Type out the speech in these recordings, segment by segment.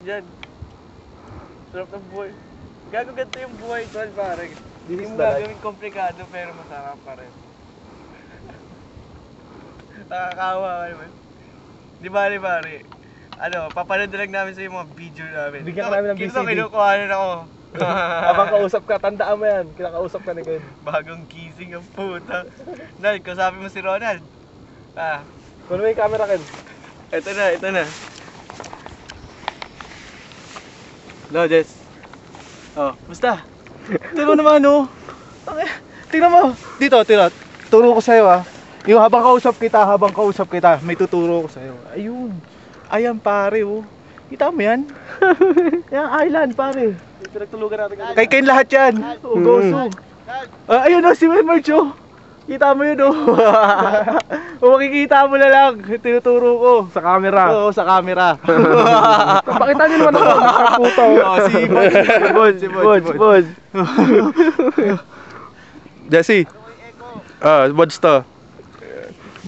Diyan. Sarap ng buhay. Gago ganito yung buhay, tol, pare. Hindi mo gagawin komplikado pero masarap pa rin. Nakakawa ka naman. Di pare. Ano, papanood na lang namin sa yung mga video namin. Bigyan ka namin ng VCD. Kinukuhanan ako. Habang kausap ka, tandaan mo yan. Kinakausap ka ni Gwen. Bagong gising ang puta. Nal, kausapin mo si Ronald. Ah, Kuno mo yung camera, Ken. ito na. Hello, Jess. Oh, musta? Tingnan mo naman, oh. Tingnan mo. Dito. Turo ko sa'yo, ah. Yung habang kausap kita, may tuturo ko sa'yo. Ayun. Ayan, pare, oh. Kita mo yan? Yan, island, pare. Pinagtulugan natin kanina. Kay Ken lahat yan. Oh, goso. Ayun, oh, si Merch, oh. Kita mo yun, oh. O makikita mo na lang. Tinuturo ko. Sa camera. Oo, sa camera. Pakita nyo naman ako. Nakaputo. Si Bod. Jesse. Bods to.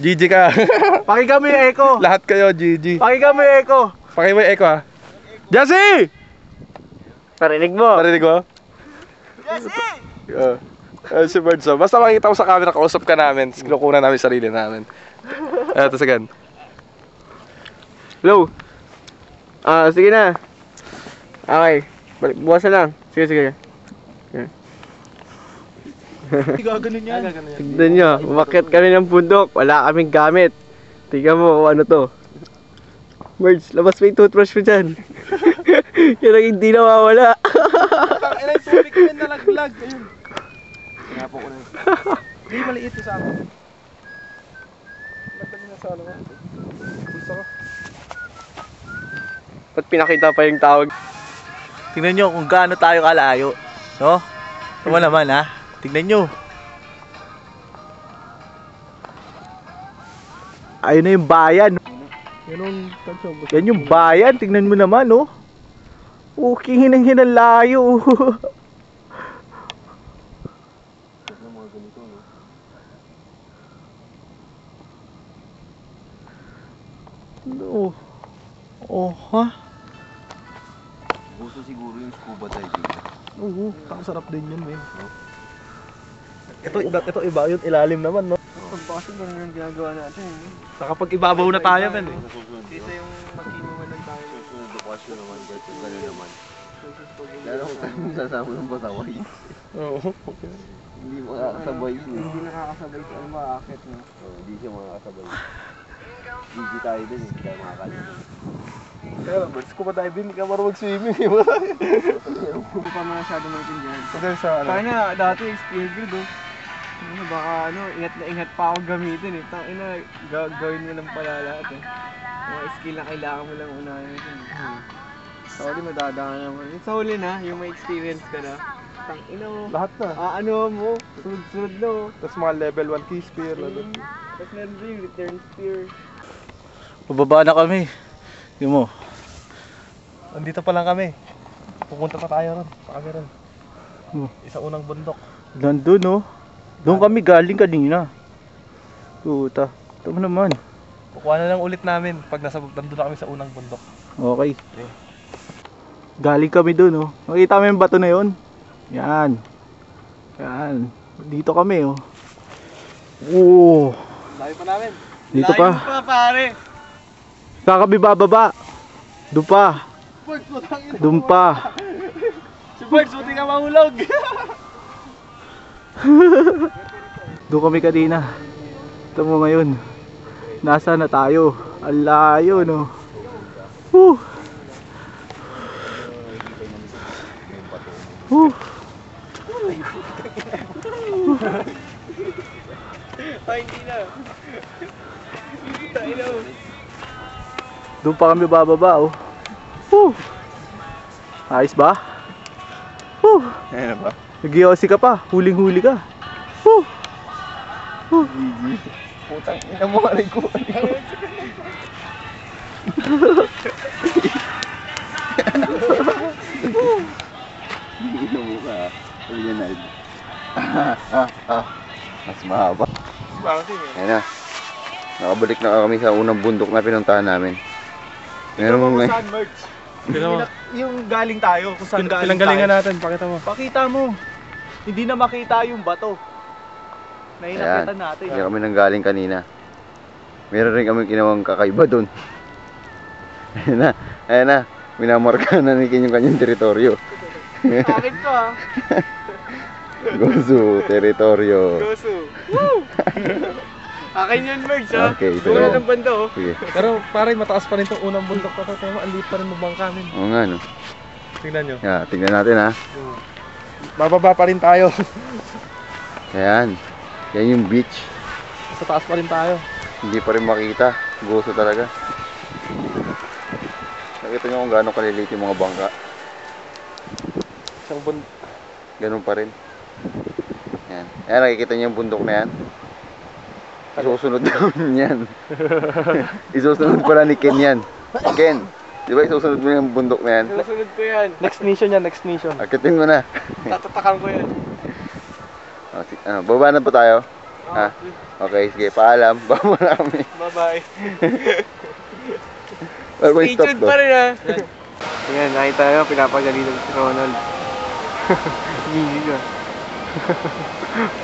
GG ka. Pakinggan mo yung echo. Lahat kayo, GG. Pakinggan mo yung echo. Pakinggan mo yung echo, ha. Jesse! Parinig mo. Jesse! Si Birds, oh. Basta makikita mo sa camera, kausap ka namin. Kinukunan namin sarili namin. Ito, again. Hello. Sige na. Okay. Bukas na lang. Sige. Gaganon yan. Tignan nyo, umakyat kami ng bundok. Wala kaming gamit. Tignan mo kung ano to. Merge, labas mo yung toothbrush mo dyan. Yan ang hindi nawawala. Ilang tubig ko yung nalaglag. Ayun. Nga po ko na yun. Hindi, maliit yung sa akin. Lagdag na sa ano ko. Gusto ko. Ba't pinakita pa yung tawag? Tingnan nyo kung gaano tayo kalayo. No? Tama naman, ha? Tingnan nyo. Ayun na yung bayan. Yan yung bayan. Tingnan mo naman, oh. Okay, hinang layo. No. Oh, ha? Gusto siguro yung scuba diving. Oo, ang sarap din yun, men. Ito iba yun, ilalim naman, no? Pagpasok ganun yung ginagawa natin. Nakapag ibabaw na tayo, men, eh. Dito yung mag-inuman lang tayo. Susunod okasyon naman, guys. Yung gano'n naman. Lalo kung tayo sasama ng pasaway. Oo. Hindi makakasabay yun. Hindi nakakasabay sa ano maakit, no? Hindi siya makakasabay. Hindi tayo din, hindi tayo makakalimutan. Kaya lang, Birds, kung madive, hindi ka marunong mag-swimming, eh. Hindi pa masyado maintindihan. Kasi sa, ano? Sana dati skill grid, oh. Ano, baka ingat na ingat pa ako gamitin, eh. Tangina, gawin mo lang pala lahat, eh. Mga skill na kailangan mo lang unahin. Sa huli, madadaan naman. Yung sa huli na, yung may experience ka na. Tangina mo. Lahat na. Ano mo, sunod-sunod na, oh. Tapos mga level 1 key spear, level 2. Tapos meron din yung return spear. Pababa na kami. Yung mo. Andito pa lang kami. Pupunta pa tayo ron. Pa kami ron. Isang unang bundok. Nandun, no? Doon kami galing kanina. Puta. Ito mo naman. Kukuha na lang ulit namin pag nandun na kami sa unang bundok. Okay. Galing kami doon, no? Makita mo yung bato na yun? Yan. Yan. Dito kami, oh. Oo. Layo pa namin. Dito pa. Layo pa, pare. Kakabi bababa. Doon pa. Birds, matangin. Doon pa. Si Birds, buti ka mahulog. Doon kami kanina. Ito mo ngayon. Nasa na tayo? Ang layo, no? Woo! Woo! Ay, hindi na. Tayo na. Doon pa kami bababa, oh. Woo! Ayos ba? Woo! Ayan na ba? Nag-iossi ka pa. Huling-huli ka. Woo! Woo! Putang ina mo, aray ko. Ino mo ka. Leonard. Mas mahaba. Ayan na. Nakabalik na kami sa unang bundok na pinuntahan namin. Meron mo ngayon. Yung galing tayo, kung saan galing Pinanggalingan tayo. natin, pakita mo. Pakita mo. Hindi na makita yung bato. Na inakitan natin. Kaya kami nang galing kanina. Meron rin kami kinawang kakaiba doon. Ayan na. Minamarka na ni Ken yung kanyang teritoryo. Akin to ah. Gosu, teritoryo. Gosu. Woo! Akin yun, Merge ha. Okay, ito Wala yun. ng banda oh. Sige. Pero pare, mataas pa rin itong unang bundok na to. Tema, ang liit pa rin ng bangka namin. Oo nga no. Tingnan nyo. Yeah, tingnan natin ha. Bababa pa rin tayo. Ayan. Yan yung beach. Sa taas pa rin tayo. Hindi pa rin makita. Gosu talaga. Nakita nyo kung gaano kaliliit yung mga bangka. Isang bundok. Ganun pa rin. Yan. Ayan, nakikita niyo yung bundok na yan. Isusunod namin yan. Isusunod pala ni Ken yan. Ken, di ba isusunod mo yung bundok na yan? Susunod ko yan. Next mission yan, next mission. Akitin mo na. Tatatakan ko yan. Baba na po tayo. Ha? Okay, sige, paalam. Baba na kami. Bye-bye. Where we Stay stop tuned to? pa rin ha. Ayan, nakita nyo, pinapagalitan si Ronald. Gigi ka.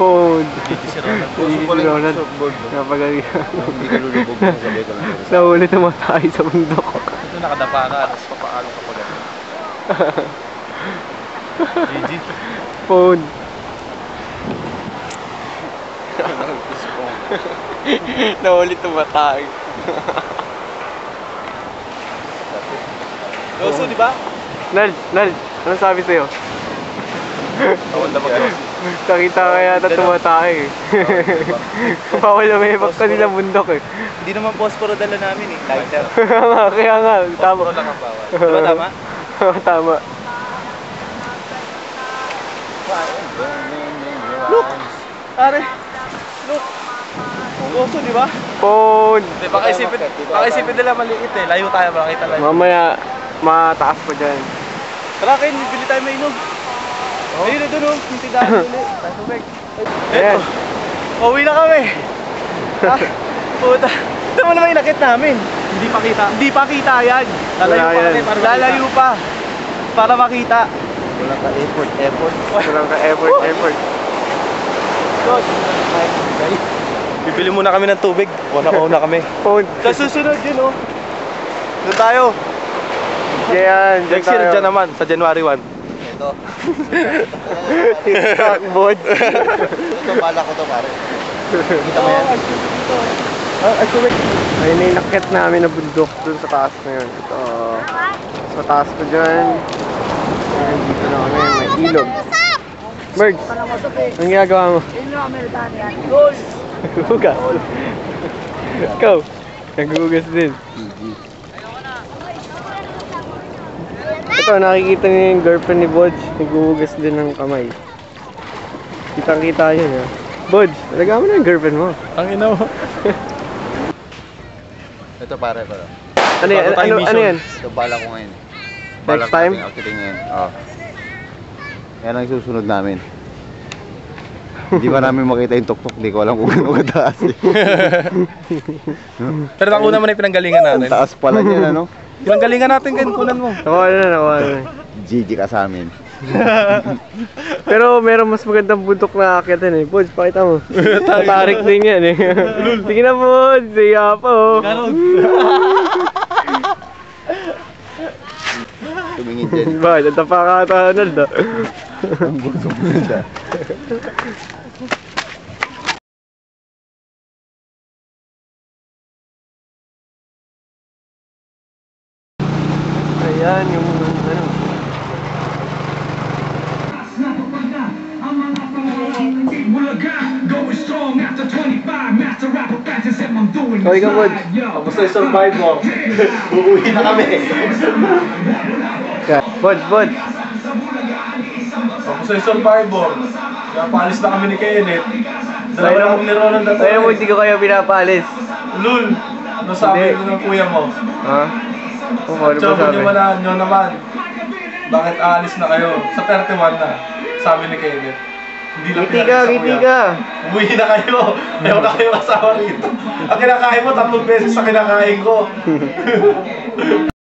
Phone. Gigi si Ronald. Gigi si Ronald. Pinapagalitan. Hindi ka lulubog mo, sabay ka lang. Nahuli naman tayo sa bundok. Ito nakadapa ka, tapos papaalo ka pa ganun. Gigi. Phone. Nahuli tumatay. Gosu, di ba? Nald, ano sabi sa'yo? Tawal na mag-Gigi. Nakita ka yata tumatay. Bawal na may ibang kanila bundok eh. Hindi naman posporo dala namin eh. Lighter. Kaya nga, tama. Puro lang ang bawal. Di ba tama? Tama. Look! Pare! Look! Gosu, di ba? Phone. Hindi, baka isipin nila maliit eh. Layo tayo, makakita layo. Mamaya, mataas pa dyan. Tara Ken, bibili tayo mainom. Ayun na doon oh, yung tindahan ulit. Tayo tubig. Ayan. Eto, uwi na kami. Puta. Ito mo naman inakit namin. Hindi pa kita. Hindi pa kita yan. Lalayo Wala pa yan. kami para makita. Lalayo pa. Para makita. Wala ka effort. Walang ka-effort. Good. Bibili muna kami ng tubig. Una kami. Phone. Sa susunod yun oh. Doon tayo. Yan, dyan Next year tayo. dyan naman, sa January 1. Ito. Takbod. Ito, bala ko to pare. Kita mo yan? Ayun na yung nakit namin na bundok dun sa taas na yun. Ito, sa taas ko dyan. Ayun, dito na kami, may ilog. Merge, anong ginagawa mo? Hugas. Ikaw, naghuhugas din. Ito, nakikita niyo yung girlfriend ni Bodge. Naghuhugas din ng kamay. Kitang-kita yun ha. Bodge, talaga mo na yung girlfriend mo. Ang ina mo. Ito pare. Ano yan? Bago tayong Ano yan? Ito bala ko ngayon. Next time? Actually ngayon. Oo. Yan ang susunod namin. Hindi pa namin makita yung tuktok. Hindi ko alam kung gano'ng kataas eh. Pero nakuha naman yung pinanggalingan natin. Ang taas pala niyan ano? Pinanggalingan natin, Ken, kunan mo. Nakuha na. GG ka sa amin. Pero meron mas magandang bundok na akitin eh. Bodge, pakita mo. Tatarik din yan eh. Sige na Bodge, siya pa oh. Tumingin dyan. Bakit? Ang tapaka Ronald ah. Ang bulso-bulsa. Ayan yung ano. Kaway ka Bodge. Tapos na yung survivor. Uuwi na kami. Bodge. Tapos na yung survivor. Kaya paalis na kami ni Kenneth. Dalawa na kami ni Ronald at Kaya mo hindi ko kayo pinapalis. Lul! Ano sabi Hindi. ng kuya mo? Ha? Oo, ano ba Sabi sabi? nyo naman. Bakit aalis na kayo? Sa 31 na. Sabi ni Kenneth. Hindi na Ngiti ka, pinalis sa ngiti kuya. ka. Umuwi na kayo. Ayaw na kayo kasama rito. Ang kinakain mo, 3 beses sa kinakain ko.